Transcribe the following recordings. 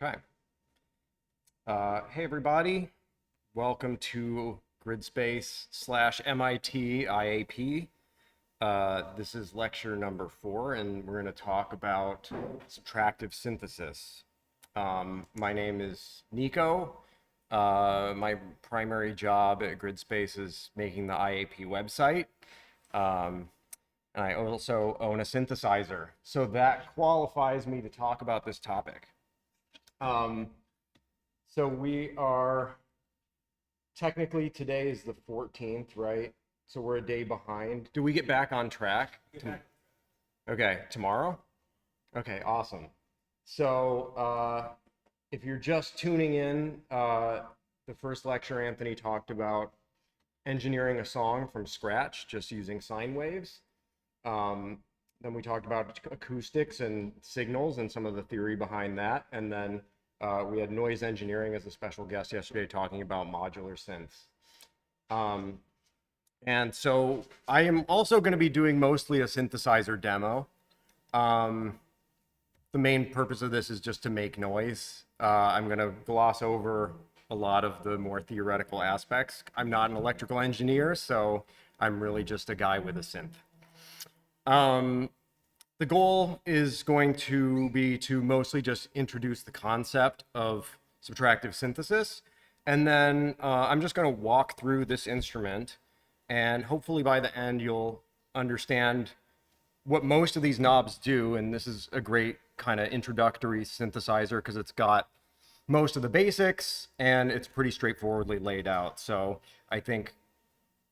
Okay. Hey, everybody. Welcome to Gridspace / MIT IAP. This is lecture number 4, and we're going to talk about subtractive synthesis. My name is Nico. My primary job at Gridspace is making the IAP website. And I also own a synthesizer. So that qualifies me to talk about this topic. So we are, technically today is the 14th, right? So we're a day behind. Do we get back on track? Okay, tomorrow? Okay, awesome. So if you're just tuning in, the first lecture Anthony talked about engineering a song from scratch, just using sine waves. Then we talked about acoustics and signals and some of the theory behind that. And then we had noise engineering as a special guest yesterday talking about modular synths. And so I am also going to be doing mostly a synthesizer demo. The main purpose of this is just to make noise. I'm going to gloss over a lot of the more theoretical aspects. I'm not an electrical engineer, so I'm really just a guy with a synth. The goal is going to be to mostly just introduce the concept of subtractive synthesis. And then I'm just going to walk through this instrument. And hopefully by the end, you'll understand what most of these knobs do. And this is a great kind of introductory synthesizer because it's got most of the basics and it's pretty straightforwardly laid out. So I think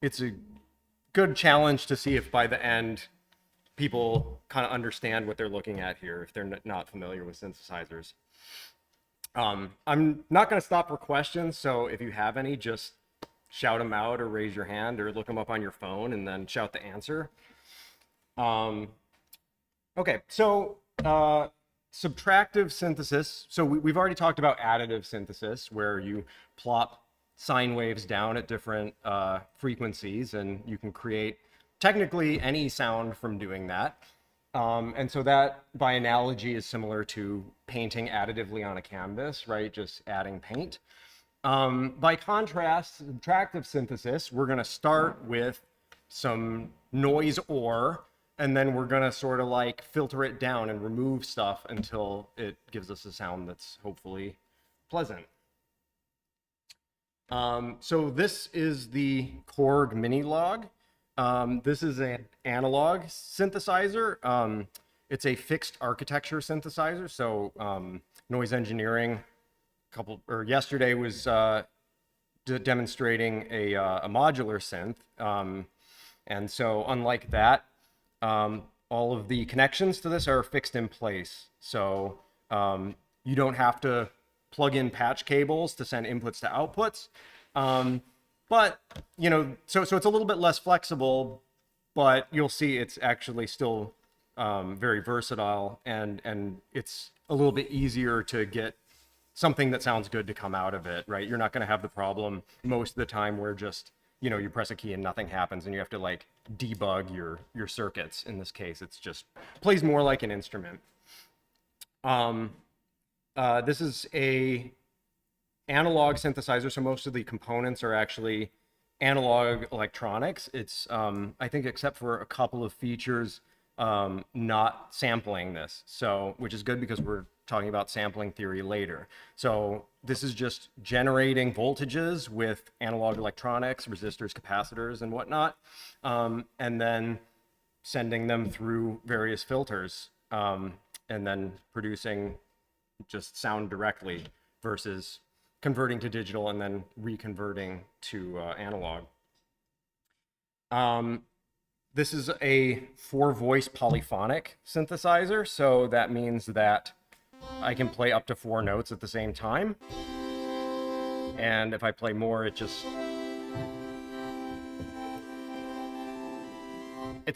it's a good challenge to see if by the end, people kind of understand what they're looking at here if they're not familiar with synthesizers. I'm not going to stop for questions, so if you have any, just shout them out or raise your hand or look them up on your phone and then shout the answer. Okay, so subtractive synthesis. So we've already talked about additive synthesis, where you plop sine waves down at different frequencies and you can create technically any sound from doing that. And so that, by analogy, is similar to painting additively on a canvas, right? Just adding paint. By contrast, subtractive synthesis, we're going to start with some noise ore, and then we're going to sort of like filter it down and remove stuff until it gives us a sound that's hopefully pleasant. So this is the Korg Minilog. This is an analog synthesizer. It's a fixed architecture synthesizer. So noise engineering yesterday was demonstrating a modular synth. And so unlike that, all of the connections to this are fixed in place. So you don't have to plug in patch cables to send inputs to outputs. But, you know, so it's a little bit less flexible, but you'll see it's actually still very versatile, and it's a little bit easier to get something that sounds good to come out of it, right? You're not going to have the problem most of the time where just, you know, you press a key and nothing happens and you have to like debug your circuits. In this case, it's just plays more like an instrument. This is a analog synthesizer, so most of the components are actually analog electronics. It's I think, except for a couple of features, not sampling this, so which is good because we're talking about sampling theory later. So this is just generating voltages with analog electronics, resistors, capacitors, and whatnot, and then sending them through various filters, and then producing just sound directly versus converting to digital and then reconverting to analog. This is a 4-voice polyphonic synthesizer, so that means that I can play up to 4 notes at the same time. And if I play more,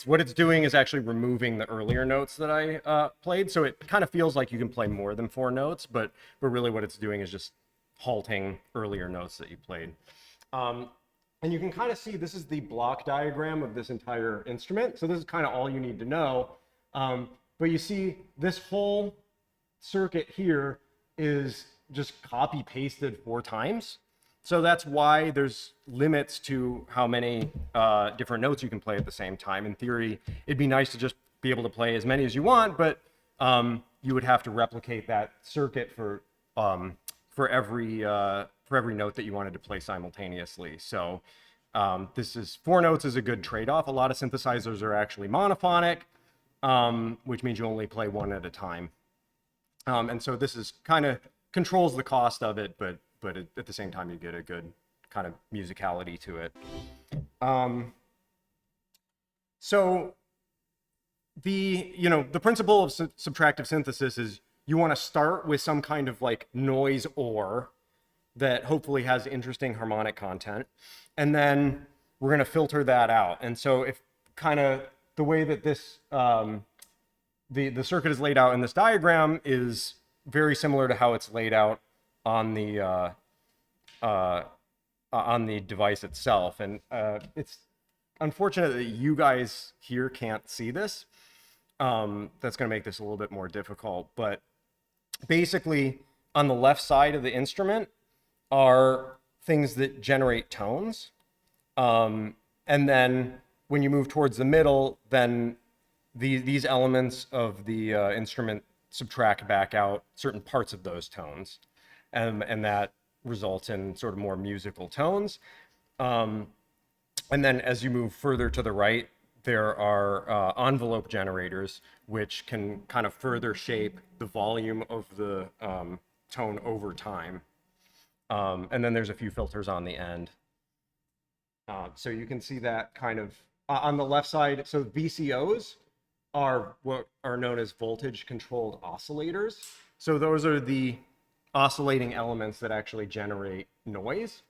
what it's doing is actually removing the earlier notes that I played. So it kind of feels like you can play more than 4 notes, but really what it's doing is just halting earlier notes that you played. And you can kind of see this is the block diagram of this entire instrument. So this is kind of all you need to know. But you see this whole circuit here is just copy pasted 4 times. So that's why there's limits to how many different notes you can play at the same time. In theory, it'd be nice to just be able to play as many as you want, but you would have to replicate that circuit for every note that you wanted to play simultaneously. So this is 4 notes is a good trade-off. A lot of synthesizers are actually monophonic, which means you only play 1 at a time. And so this is kind of controls the cost of it, but at the same time you get a good kind of musicality to it. So the principle of subtractive synthesis is you want to start with some kind of like noise ore that hopefully has interesting harmonic content, and then we're going to filter that out. And so if kind of the way that this the circuit is laid out in this diagram is very similar to how it's laid out on the device itself. And it's unfortunate that you guys here can't see this. That's going to make this a little bit more difficult. But basically, on the left side of the instrument are things that generate tones. And then when you move towards the middle, then these elements of the instrument subtract back out certain parts of those tones. And that results in sort of more musical tones. And then as you move further to the right, there are envelope generators, which can kind of further shape the volume of the tone over time. And then there's a few filters on the end. So you can see that kind of on the left side. So VCOs are what are known as voltage controlled oscillators. So those are the oscillating elements that actually generate noise.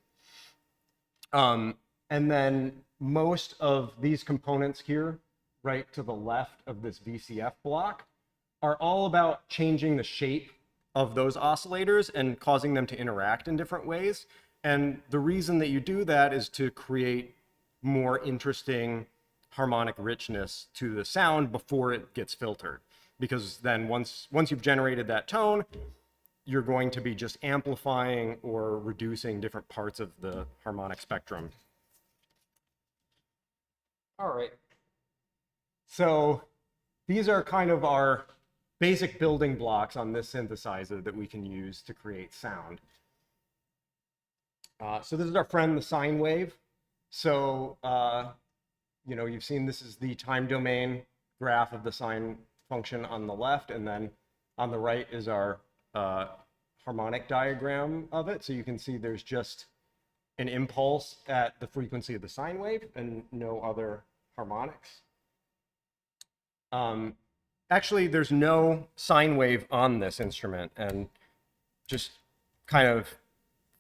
And then most of these components here, right to the left of this VCF block, are all about changing the shape of those oscillators and causing them to interact in different ways. And the reason that you do that is to create more interesting harmonic richness to the sound before it gets filtered. Because then once you've generated that tone, you're going to be just amplifying or reducing different parts of the harmonic spectrum. All right. So these are kind of our basic building blocks on this synthesizer that we can use to create sound. So this is our friend, the sine wave. So, you've seen this is the time domain graph of the sine function on the left, and then on the right is our harmonic diagram of it. So you can see there's just an impulse at the frequency of the sine wave and no other harmonics. Actually, there's no sine wave on this instrument, and just kind of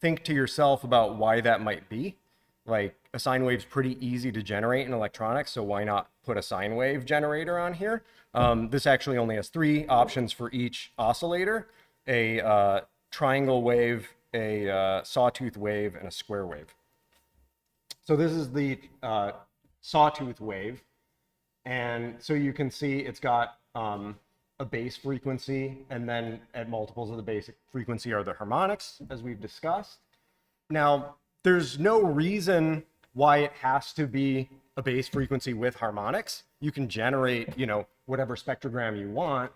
think to yourself about why that might be. Like, a sine wave's pretty easy to generate in electronics, so why not put a sine wave generator on here? This actually only has 3 options for each oscillator: a triangle wave, a sawtooth wave, and a square wave. So this is the sawtooth wave. And so you can see it's got a base frequency, and then at multiples of the basic frequency are the harmonics, as we've discussed. Now, there's no reason why it has to be a base frequency with harmonics. You can generate, whatever spectrogram you want.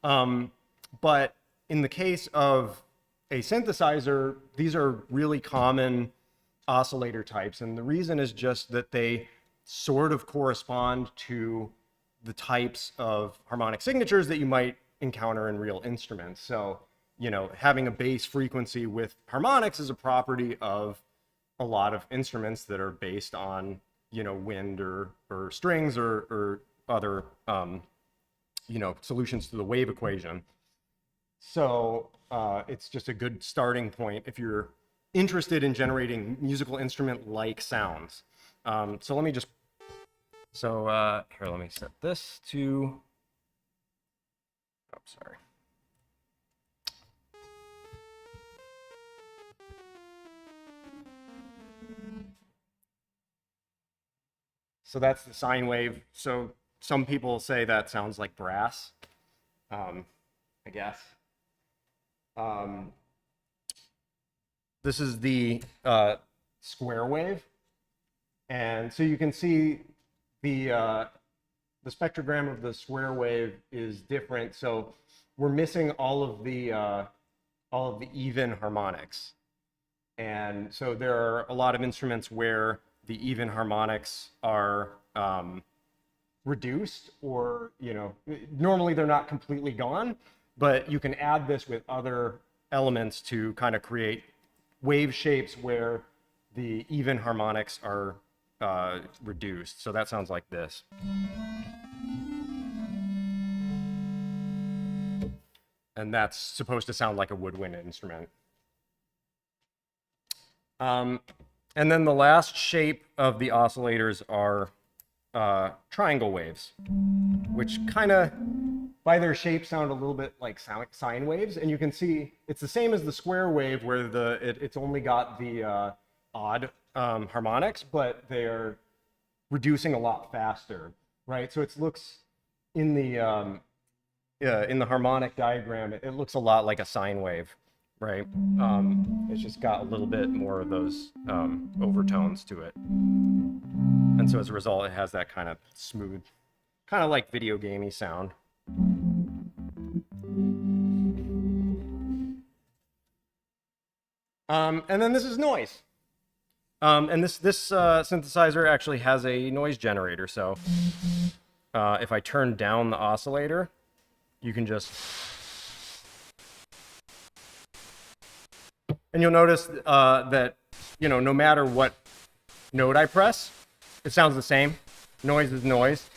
But in the case of a synthesizer, these are really common oscillator types. And the reason is just that they sort of correspond to the types of harmonic signatures that you might encounter in real instruments. So, having a base frequency with harmonics is a property of a lot of instruments that are based on, wind or strings or other, solutions to the wave equation. So it's just a good starting point if you're interested in generating musical instrument-like sounds. So let me just, here, let me set this to, sorry. So that's the sine wave. So some people say that sounds like brass, I guess. This is the square wave. And so you can see the spectrogram of the square wave is different. So we're missing all of the even harmonics. And so there are a lot of instruments where the even harmonics are reduced, or, you know, normally they're not completely gone, but you can add this with other elements to kind of create wave shapes where the even harmonics are reduced. So that sounds like this. And that's supposed to sound like a woodwind instrument. And then the last shape of the oscillators are triangle waves, which kind of, by their shape, sound a little bit like sine waves. And you can see it's the same as the square wave, where it's only got the odd harmonics, but they're reducing a lot faster, right? So it looks in the harmonic diagram, it looks a lot like a sine wave, right? It's just got a little bit more of those overtones to it. And so as a result, it has that kind of smooth, kind of like video gamey sound. And then this is noise. And this synthesizer actually has a noise generator. So if I turn down the oscillator, you can just, and you'll notice that, you know, no matter what note I press, it sounds the same. Noise is noise.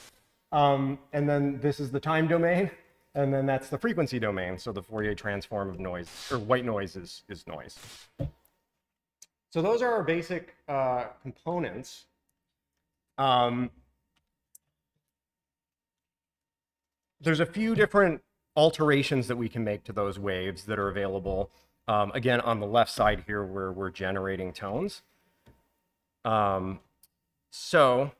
And then this is the time domain, and then that's the frequency domain. So the Fourier transform of noise, or white noise, is noise. So those are our basic components. There's a few different alterations that we can make to those waves that are available, again, on the left side here where we're generating tones. So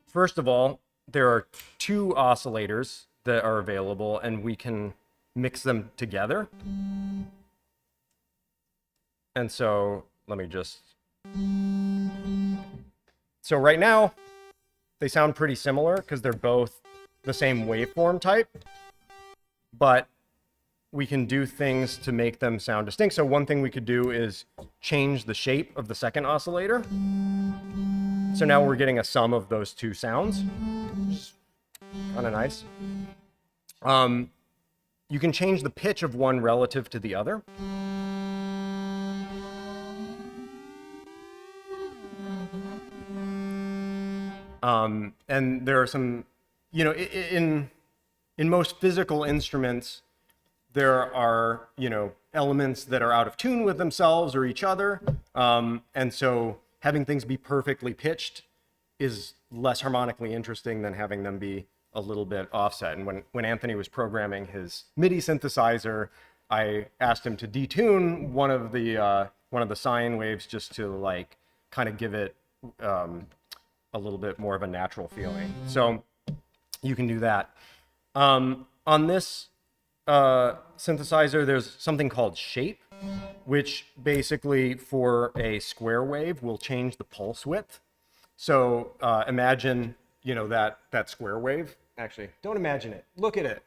first of all, there are two oscillators that are available, and we can mix them together. And so let me just, so right now they sound pretty similar because they're both the same waveform type, but we can do things to make them sound distinct. So one thing we could do is change the shape of the second oscillator. So now we're getting a sum of those two sounds, which is kind of nice. You can change the pitch of one relative to the other. And there are some, you know, in most physical instruments, there are, you know, elements that are out of tune with themselves or each other. And so having things be perfectly pitched is less harmonically interesting than having them be a little bit offset. And when Anthony was programming his MIDI synthesizer, I asked him to detune one of the sine waves just to, like, kind of give it a little bit more of a natural feeling. So you can do that. On this synthesizer, there's something called shape, which basically for a square wave will change the pulse width. So imagine, you know, that square wave. Actually, don't imagine it. Look at it.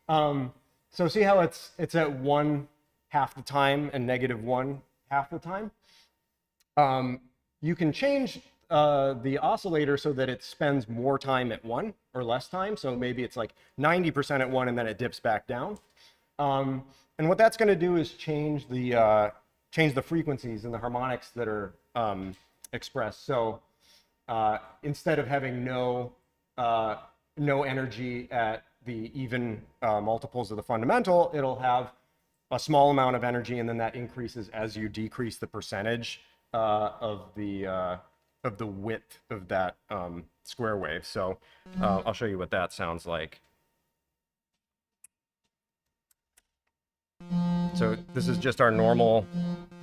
So see how it's at 1 half the time and -1 half the time? You can change the oscillator so that it spends more time at 1 or less time. So maybe it's like 90% at 1 and then it dips back down. And what that's going to do is change the frequencies and the harmonics that are expressed. So instead of having no energy at the even multiples of the fundamental, it'll have a small amount of energy, and then that increases as you decrease the percentage of the width of that square wave. So I'll show you what that sounds like. So this is just our normal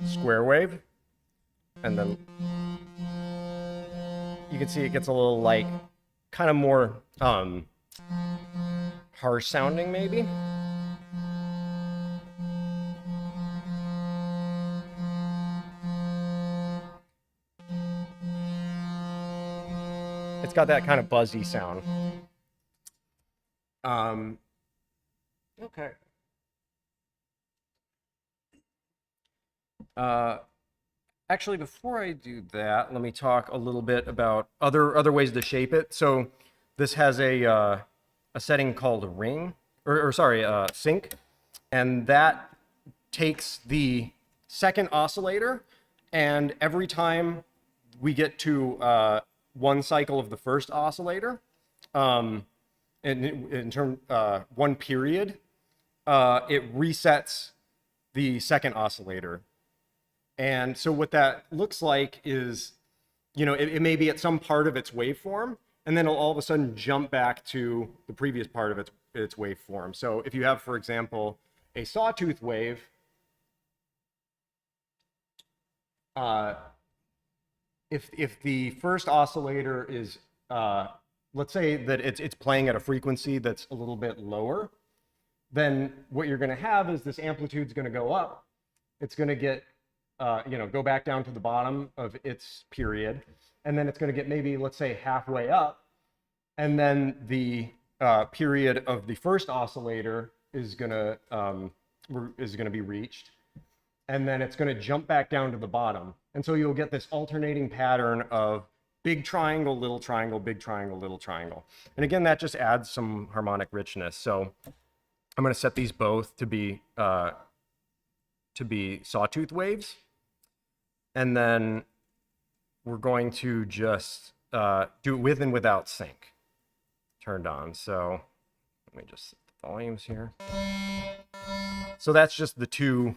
square wave, and then you can see it gets a little, like, kind of more harsh sounding maybe. it's got that kind of buzzy sound. Okay. Actually, before I do that, let me talk a little bit about other ways to shape it. So this has a setting called a ring, or sorry, sync, and that takes the second oscillator, and every time we get to one cycle of the first oscillator, in term one period, it resets the second oscillator. And so what that looks like is, you know, it may be at some part of its waveform, and then it'll all of a sudden jump back to the previous part of its waveform. So if you have, for example, a sawtooth wave, if the first oscillator is, let's say that it's playing at a frequency that's a little bit lower, then what you're going to have is this amplitude's going to go up. It's going to get, you know, go back down to the bottom of its period, and then it's going to get maybe, let's say, halfway up, and then the period of the first oscillator is going to be reached, and then it's going to jump back down to the bottom. And so you'll get this alternating pattern of big triangle, little triangle, big triangle, little triangle. And again, that just adds some harmonic richness. So I'm going to set these both to be sawtooth waves. And then we're going to just do it with and without sync turned on. So let me just set the volumes here. So that's just the two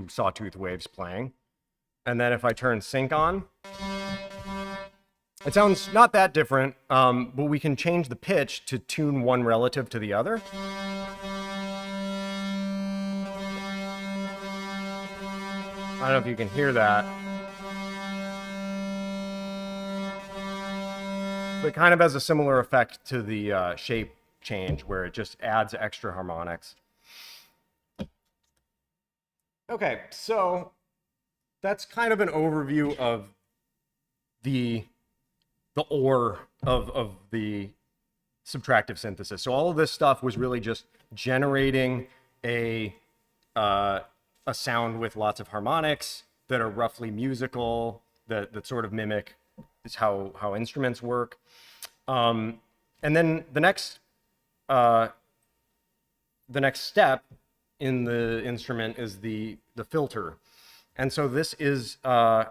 sawtooth waves playing. And then if I turn sync on, it sounds not that different, but we can change the pitch to tune one relative to the other. I don't know if you can hear that. But it kind of has a similar effect to the shape change, where it just adds extra harmonics. Okay, so that's kind of an overview of the ore of the subtractive synthesis. So all of this stuff was really just generating a sound with lots of harmonics that are roughly musical, that sort of mimic is how instruments work. And then the next step in the instrument is the filter. And so this is a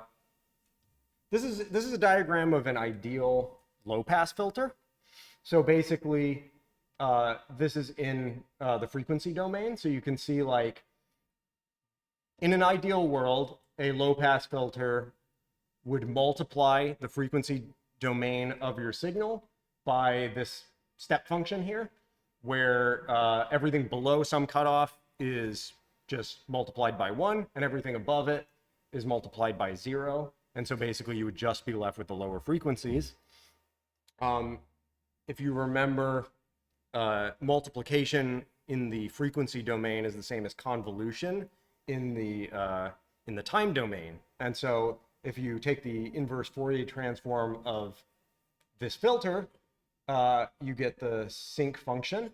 diagram of an ideal low-pass filter. So basically, this is in the frequency domain. So you can see, like, in an ideal world, a low-pass filter would multiply the frequency domain of your signal by this step function here, where everything below some cutoff is just multiplied by 1, and everything above it is multiplied by 0. And so basically you would just be left with the lower frequencies. If you remember, multiplication in the frequency domain is the same as convolution in the time domain. And so if you take the inverse Fourier transform of this filter, you get the sync function.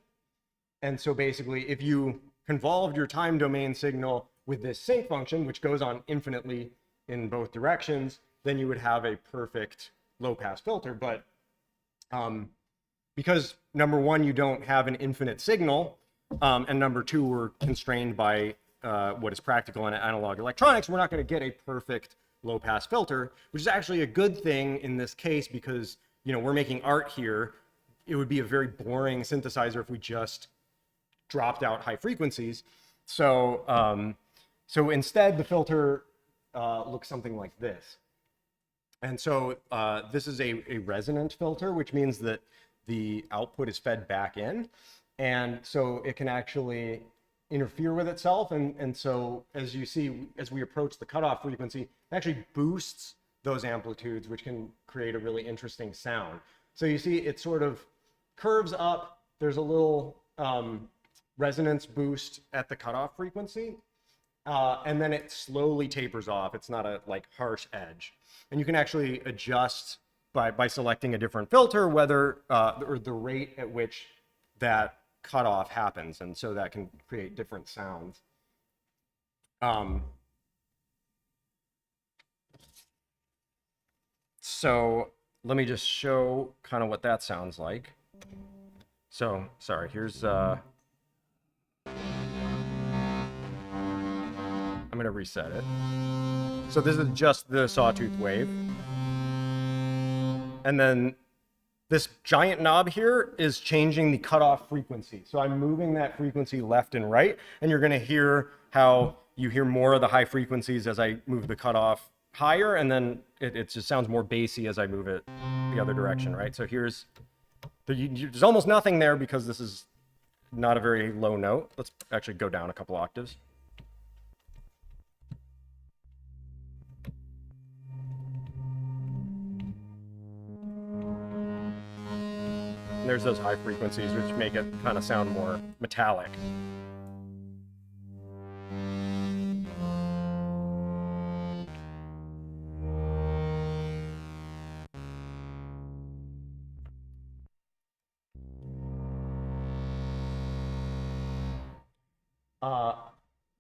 And so basically, if you convolved your time domain signal with this sync function, which goes on infinitely in both directions, then you would have a perfect low-pass filter. But because, number one, you don't have an infinite signal, and number two, we're constrained by what is practical in analog electronics, we're not going to get a perfect low-pass filter, which is actually a good thing in this case because, you know, we're making art here. It would be a very boring synthesizer if we just dropped out high frequencies. So, so instead, the filter looks something like this. And so this is a resonant filter, which means that the output is fed back in. And so it can actually interfere with itself. And so as you see, as we approach the cutoff frequency, it actually boosts those amplitudes, which can create a really interesting sound. So you see it sort of curves up. There's a little resonance boost at the cutoff frequency. and then it slowly tapers off. It's not a like harsh edge. And you can actually adjust by selecting a different filter whether or the rate at which that cutoff happens, and so that can create different sounds. So let me just show kind of what that sounds like. So sorry, here's I'm gonna reset it. So this is just the sawtooth wave. And then this giant knob here is changing the cutoff frequency. So I'm moving that frequency left and right, and you're gonna hear how you hear more of the high frequencies as I move the cutoff higher, and then it just sounds more bassy as I move it the other direction, right? So here's, there's almost nothing there because this is not a very low note. Let's actually go down a couple octaves. And there's those high frequencies which make it kind of sound more metallic.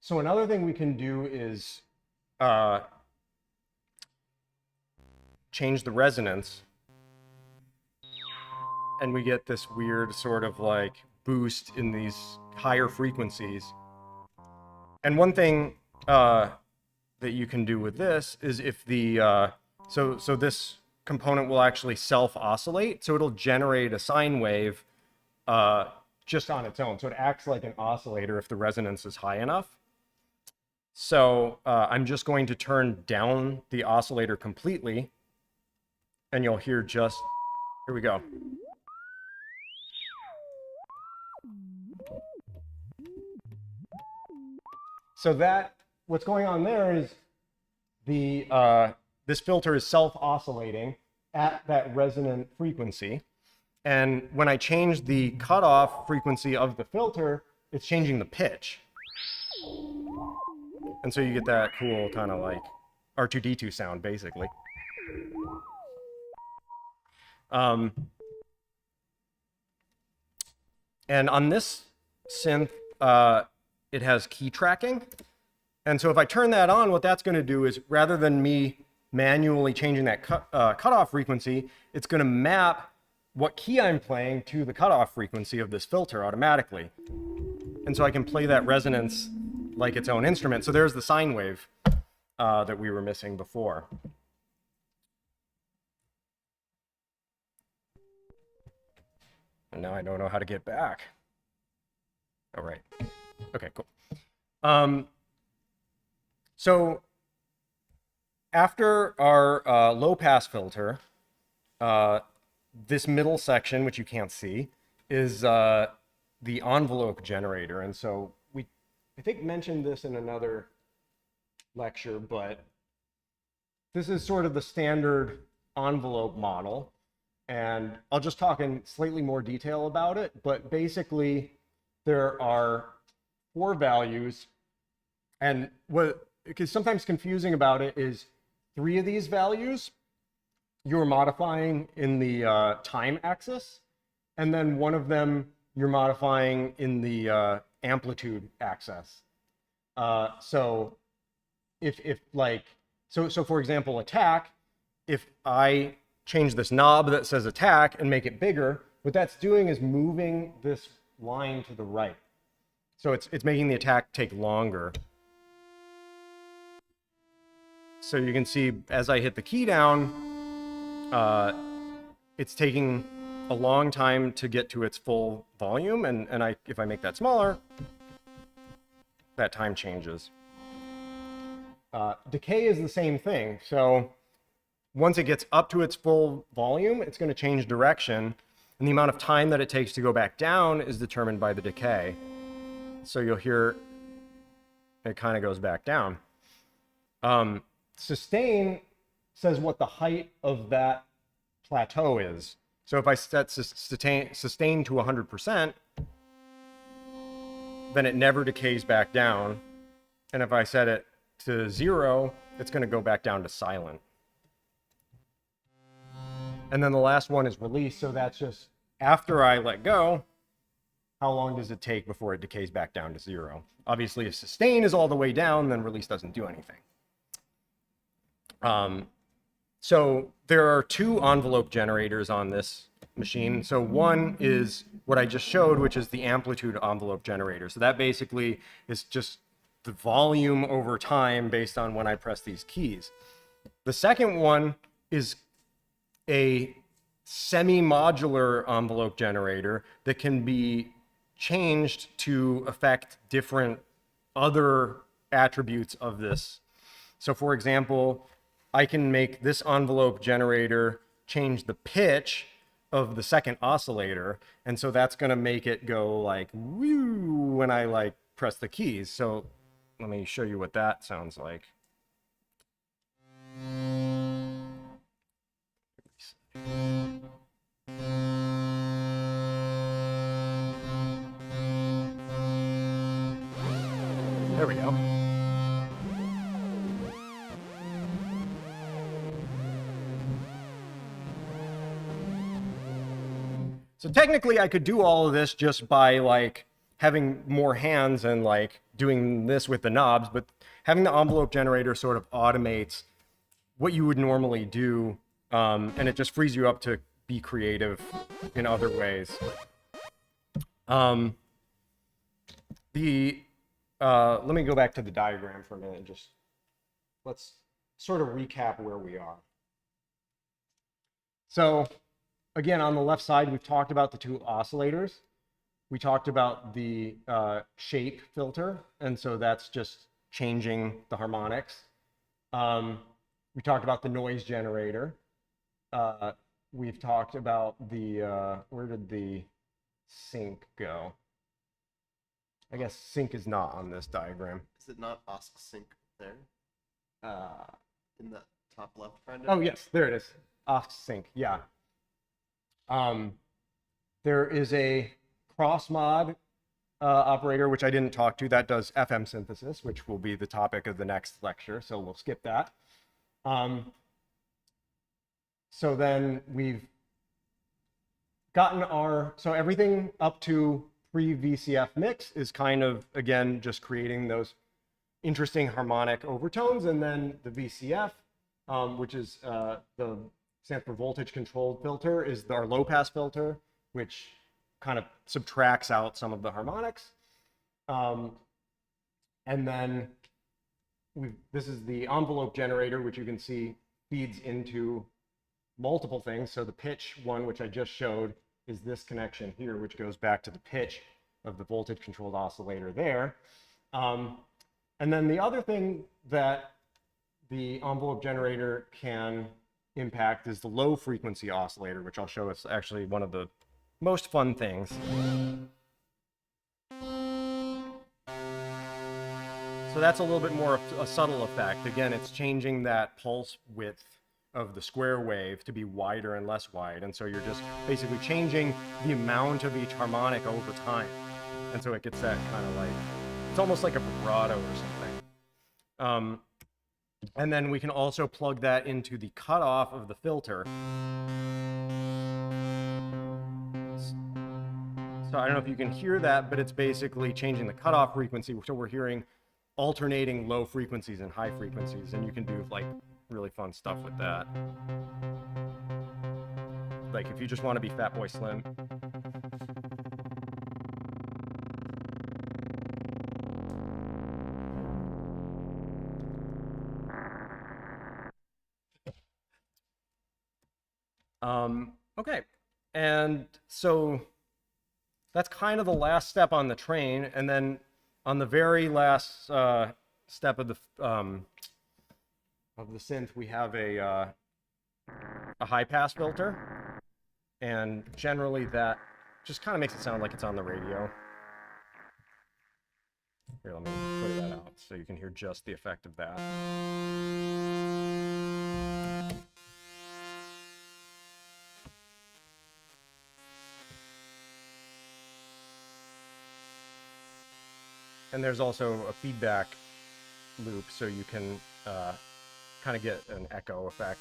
So another thing we can do is change the resonance, and we get this weird sort of like boost in these higher frequencies. And one thing that you can do with this is if the so this component will actually self-oscillate, so it'll generate a sine wave just on its own. So it acts like an oscillator if the resonance is high enough. So I'm just going to turn down the oscillator completely, and you'll hear just, here we go. So that, what's going on there is this filter is self-oscillating at that resonant frequency. And when I change the cutoff frequency of the filter, it's changing the pitch. And so you get that cool kind of like R2-D2 sound, basically. And on this synth, it has key tracking. And so if I turn that on, what that's going to do is, rather than me manually changing that cutoff frequency, it's going to map what key I'm playing to the cutoff frequency of this filter automatically. And so I can play that resonance like its own instrument. So there's the sine wave that we were missing before. And now I don't know how to get back. All right. Okay, cool. So after our low pass filter, this middle section, which you can't see, is the envelope generator. And so I think mentioned this in another lecture, but this is sort of the standard envelope model. And I'll just talk in slightly more detail about it, but basically there are 4 values, and what is sometimes confusing about it is 3 of these values you're modifying in the time axis, and then 1 of them you're modifying in the amplitude axis. So if like, so for example, attack, if I change this knob that says attack and make it bigger, what that's doing is moving this line to the right. So it's making the attack take longer. So you can see as I hit the key down, it's taking a long time to get to its full volume, and if I make that smaller, that time changes. Decay is the same thing. So once it gets up to its full volume, it's going to change direction, and the amount of time that it takes to go back down is determined by the decay. So you'll hear it kind of goes back down. Sustain says what the height of that plateau is. So if I set sustain to 100%, then it never decays back down. And if I set it to 0, it's going to go back down to silent. And then the last one is release. So that's just after I let go, how long does it take before it decays back down to 0? Obviously, if sustain is all the way down, then release doesn't do anything. So there are 2 envelope generators on this machine. So one is what I just showed, which is the amplitude envelope generator. So that basically is just the volume over time based on when I press these keys. The second one is a semi-modular envelope generator that can be changed to affect different other attributes of this. So for example, I can make this envelope generator change the pitch of the second oscillator, and so that's going to make it go like woo when I like press the keys. So let me show you what that sounds like. There we go. So technically I could do all of this just by like having more hands and like doing this with the knobs, but having the envelope generator sort of automates what you would normally do, and it just frees you up to be creative in other ways. Let me go back to the diagram for a minute and just let's sort of recap where we are. So again, on the left side, we've talked about the 2 oscillators. We talked about the shape filter, and so that's just changing the harmonics. We talked about the noise generator. We've talked about the, where did the sync go? I guess sync is not on this diagram. Is it not Osc sync there? In the top left, kind of? Oh, yes, there it is. Osc sync, yeah. There is a cross mod operator, which I didn't talk to, that does FM synthesis, which will be the topic of the next lecture, so we'll skip that. So then we've gotten so everything up to pre-VCF mix is kind of, again, just creating those interesting harmonic overtones, and then the VCF, which is the stands for voltage controlled filter, is our low pass filter, which kind of subtracts out some of the harmonics. And then this is the envelope generator, which you can see feeds into multiple things. So the pitch one, which I just showed, is this connection here, which goes back to the pitch of the voltage controlled oscillator there. And then the other thing that the envelope generator can impact is the low frequency oscillator, which I'll show is actually one of the most fun things. So that's a little bit more of a subtle effect. Again, it's changing that pulse width of the square wave to be wider and less wide. And so you're just basically changing the amount of each harmonic over time. And so it gets that kind of like, it's almost like a vibrato or something. And then we can also plug that into the cutoff of the filter. So I don't know if you can hear that, but it's basically changing the cutoff frequency. So we're hearing alternating low frequencies and high frequencies, and you can do like really fun stuff with that. Like if you just want to be Fatboy Slim. Okay, and so that's kind of the last step on the train, and then on the very last step of the synth, we have a high pass filter, and generally that just kind of makes it sound like it's on the radio. Here, let me put that out so you can hear just the effect of that. And there's also a feedback loop so you can kind of get an echo effect.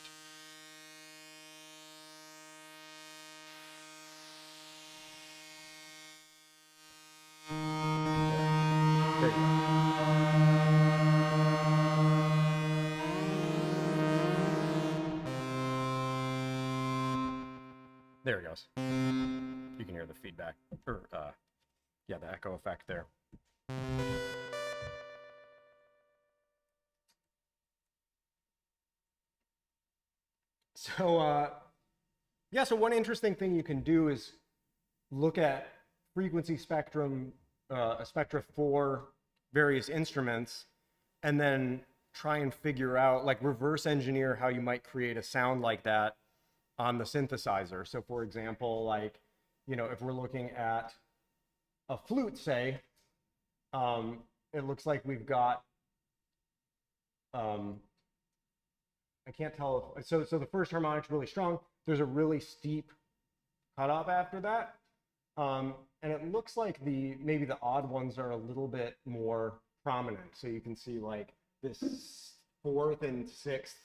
There you go. There it goes. You can hear the feedback, or yeah, the echo effect there. So yeah, so one interesting thing you can do is look at frequency spectrum, a spectra for various instruments, and then try and figure out, like reverse engineer how you might create a sound like that on the synthesizer. So for example, like, you know, if we're looking at a flute, say, it looks like we've got, I can't tell if, so the first harmonic's really strong. There's a really steep cutoff after that. And it looks like maybe the odd ones are a little bit more prominent. So you can see like this fourth and sixth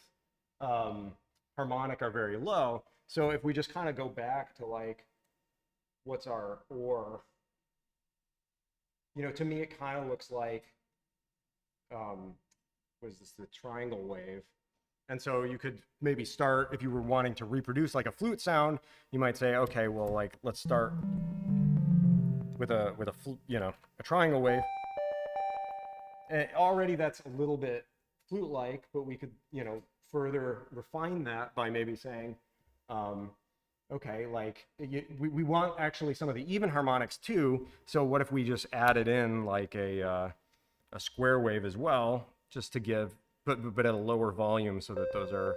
harmonic are very low. So if we just kind of go back to like, what's our or, you know, to me it kind of looks like, what is this, the triangle wave. And so you could maybe start, if you were wanting to reproduce like a flute sound, you might say, okay, well, like let's start with a you know, a triangle wave. And already that's a little bit flute-like, but we could, you know, further refine that by maybe saying, okay, like we want actually some of the even harmonics too. So what if we just added in like a square wave as well, just to give, but at a lower volume, so that those are.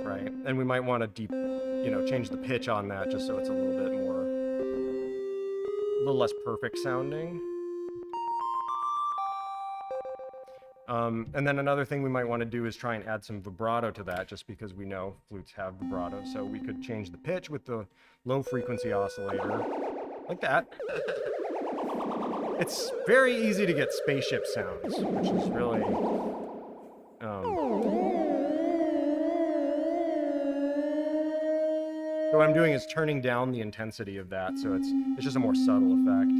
Right, and we might want to you know, change the pitch on that just so it's a little bit more, a little less perfect sounding. And then another thing we might want to do is try and add some vibrato to that, just because we know flutes have vibrato. So we could change the pitch with the low frequency oscillator, like that. It's very easy to get spaceship sounds, which is really, so what I'm doing is turning down the intensity of that, so it's just a more subtle effect.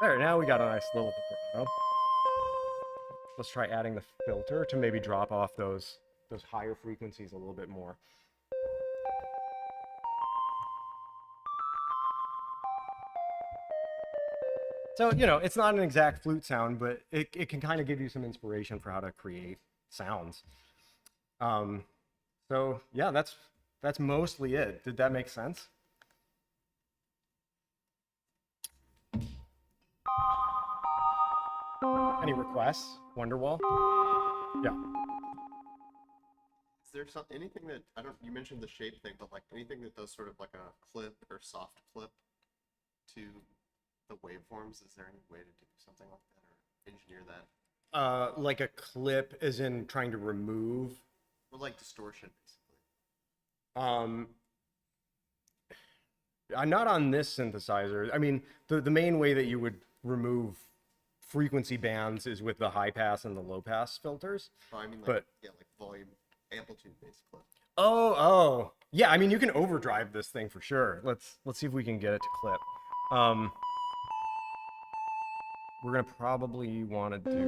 There, now we got a nice little vibrato. Let's try adding the filter to maybe drop off those higher frequencies a little bit more. So, you know, it's not an exact flute sound, but it can kind of give you some inspiration for how to create sounds. So yeah, that's mostly it. Did that make sense? Any requests? Wonderwall? Yeah. Is there anything that, I don't, you mentioned the shape thing, but like anything that does sort of like a clip or soft clip to the waveforms? Is there any way to do something like that or engineer that? Like a clip, as in trying to remove? Or like distortion, basically. I'm not on this synthesizer. I mean, the main way that you would remove frequency bands is with the high pass and the low pass filters. Oh, I mean, like, but yeah, like volume, amplitude, basically. Oh, yeah. I mean, you can overdrive this thing for sure. Let's see if we can get it to clip. We're gonna probably want to do.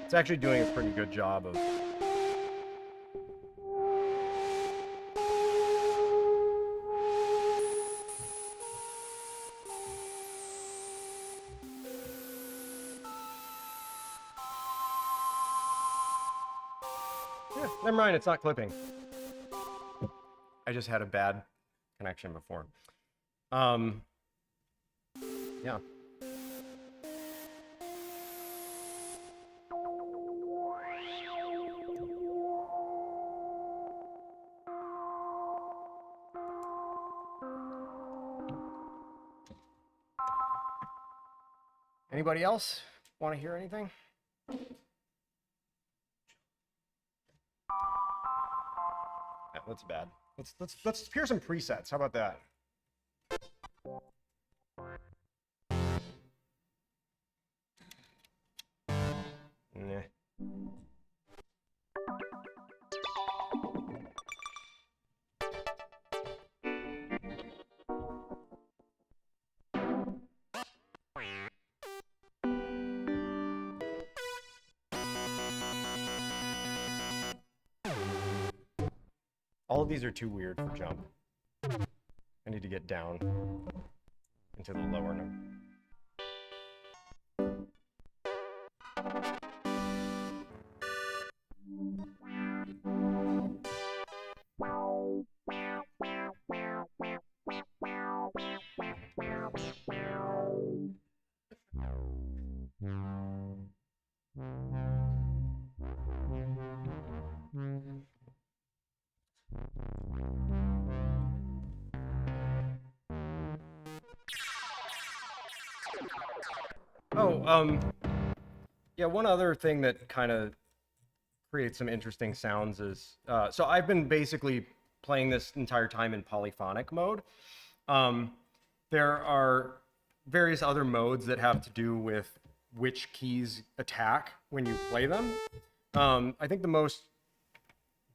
It's actually doing a pretty good job of. Yeah, never mind, it's not clipping. I just had a bad connection before. Yeah. Anybody else want to hear anything? Yeah, that's bad. Let's hear some presets. How about that? Nah. All of these are too weird for jump. I need to get down into the lower note. Oh, yeah, one other thing that kind of creates some interesting sounds is, so I've been basically playing this entire time in polyphonic mode. There are various other modes that have to do with which keys attack when you play them. I think the most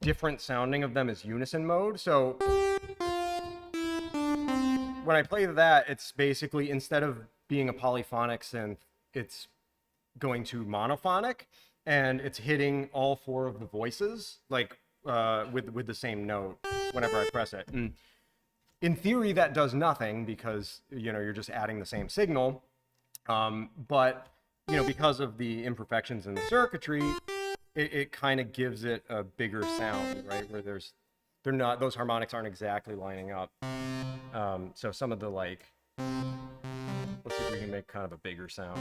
different sounding of them is unison mode. So when I play that, it's basically, instead of being a polyphonic synth, it's going to monophonic, and it's hitting all four of the voices, like with the same note whenever I press it. And in theory, that does nothing because you're just adding the same signal. But because of the imperfections in the circuitry, it kind of gives it a bigger sound, right? Where those harmonics aren't exactly lining up. So some of the let's see if we can make kind of a bigger sound.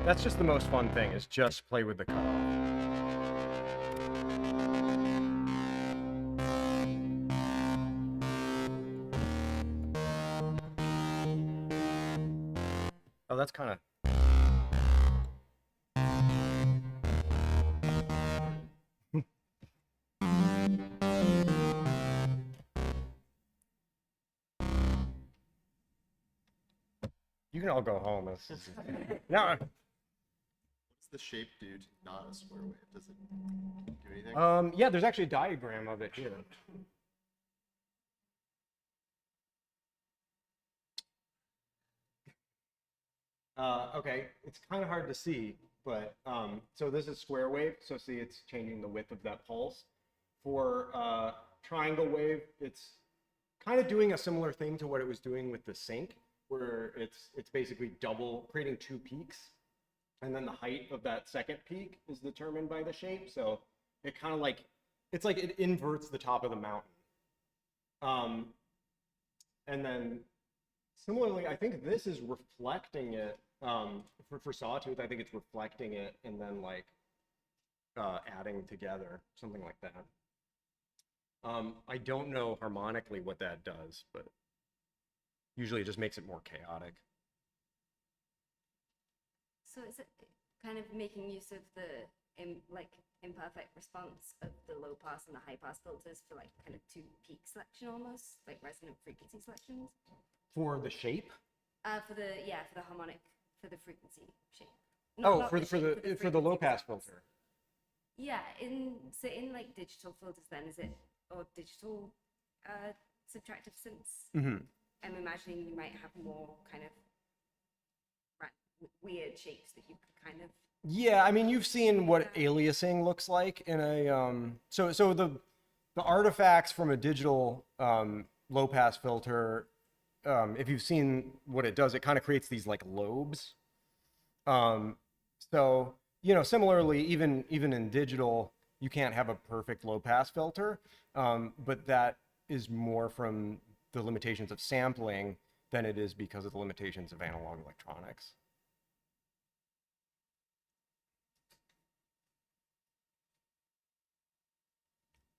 That's just the most fun thing, is just play with the cutoff. Oh, that's kind of... You can all go home. No. What's the shape do to not a square wave? Does it do anything? Yeah, there's actually a diagram of it here. Okay, it's kind of hard to see, but so this is square wave. So see, it's changing the width of that pulse. For triangle wave, it's kind of doing a similar thing to what it was doing with the sync, where it's basically creating two peaks, and then the height of that second peak is determined by the shape. So it kind of it's like it inverts the top of the mountain. And then similarly, I think this is reflecting it. For Sawtooth, I think it's reflecting it and then adding together, something like that. I don't know harmonically what that does, but usually it just makes it more chaotic. So is it kind of making use of the imperfect response of the low pass and the high pass filters for kind of two peak selection, almost like resonant frequency selections? For the shape? For the harmonic, for the frequency shape. For the low pass filter. Yeah, in digital filters, then is it, or digital subtractive synths? Mm-hmm. I'm imagining you might have more kind of weird shapes that you could kind of... Yeah, I mean, you've seen what aliasing looks like in a so the artifacts from a digital low pass filter, if you've seen what it does, it kind of creates these lobes. So similarly, even in digital, you can't have a perfect low pass filter, but that is more from the limitations of sampling than it is because of the limitations of analog electronics.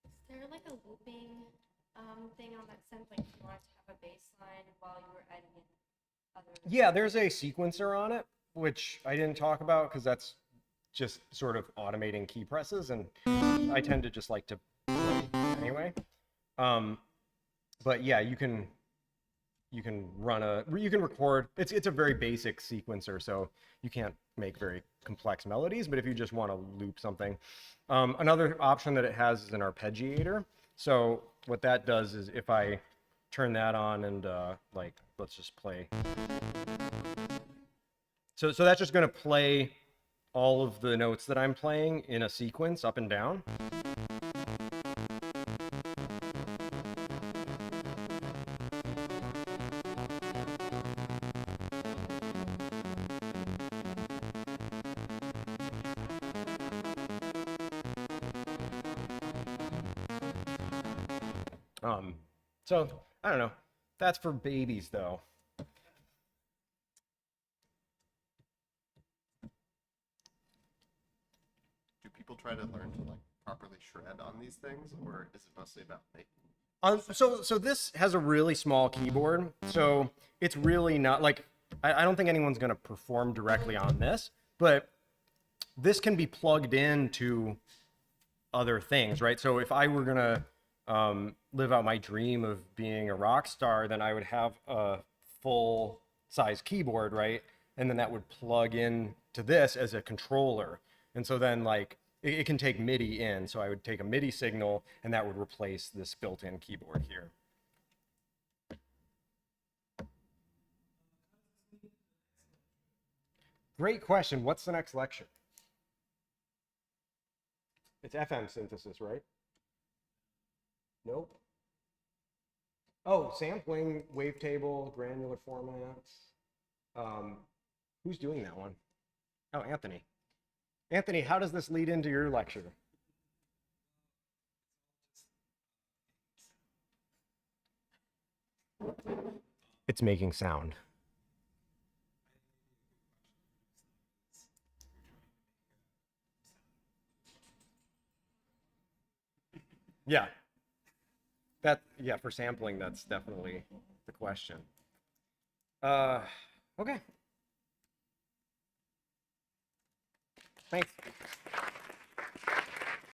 Is there like a looping thing on that synth? Like you wanted to have a baseline while you were adding in other. Yeah, there's a sequencer on it, which I didn't talk about because that's just sort of automating key presses, and I tend to just like to play anyway. But yeah, you can record. It's a very basic sequencer, so you can't make very complex melodies. But if you just want to loop something, another option that it has is an arpeggiator. So what that does is if I turn that on and like let's just play. So that's just going to play all of the notes that I'm playing in a sequence up and down. So I don't know. That's for babies though. Do people try to learn to like properly shred on these things, or is it mostly about making? So this has a really small keyboard, so it's really not like I don't think anyone's going to perform directly on this, but this can be plugged into other things, right? So if I were going to live out my dream of being a rock star, then I would have a full size keyboard, right? And then that would plug in to this as a controller. And so then like it can take MIDI in. So I would take a MIDI signal and that would replace this built-in keyboard here. Great question. What's the next lecture? It's FM synthesis, right? Nope. Oh, sampling, wavetable, granular formats. Who's doing that one? Oh, Anthony. Anthony, how does this lead into your lecture? It's making sound. Yeah. Yeah, for sampling, that's definitely the question. Okay. Thanks.